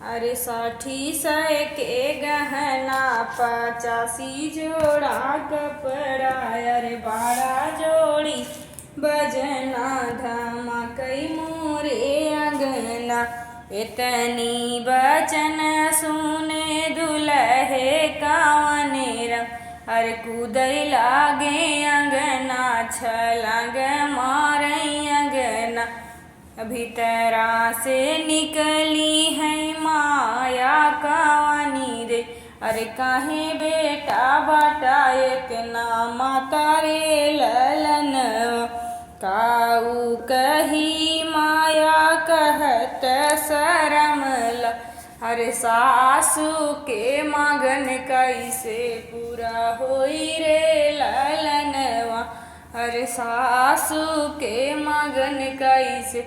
अरे 60 के गहना 85 जोड़ा कपड़ा। अरे 12 जोड़ी बजना धामा कई मोरे अंगना। इतनी बचन सुने दुल्हे कावने रंग। अरे कूदई लागे अंगना छलांग मारई अंगना। भीतरा से निकली है माया कावनी रे। अरे काहे बेटा बाटा एक ना माता रे ललन। काऊ कही माया कहत शरमला। अरे सासू के मगन कैसे पूरा होई रे ललनवा। अरे सासू के मगन कैसे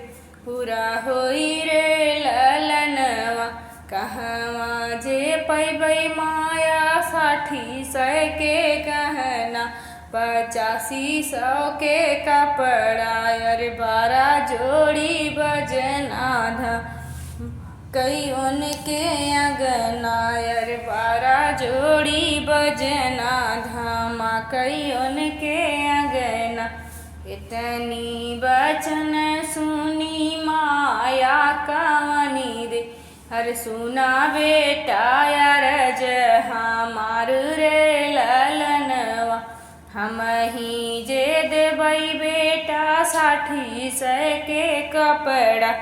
पूरा होई रे ललनवा। कहवा जे पैबै माया 60 के गहना 85 के कपड़ा। अरे 12 जोड़ी बजना धा कई उनके अंगना। अरे 12 जोड़ी बजना धामा कई उनके अंगना। इतनी बचन सुनी माया कावनी रे। अरे सुना बेटा यार हमार रे ललनवा। हम ही जे देबै बेटा 60 के कपड़ा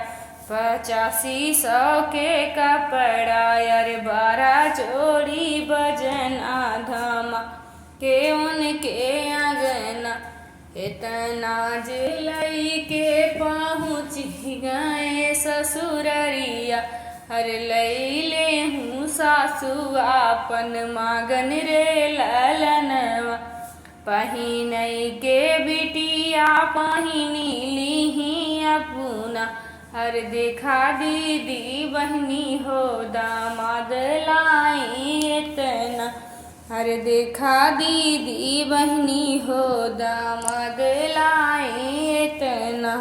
85 के कपड़ा। अरे 12 जोड़ी बजना धामा के उनके अंगना। इतना जिलई के पहुँच गए ससुररिया। अरे लैले हूँ सासू आपन मगन रे ललनवा। पहिनई के बिटिया पहिनी लीही अपना। अरे देखा दीदी बहनी हो दामाद लाई इतना। अरे देखा दीदी बहनी हो दामाद लाई इतना।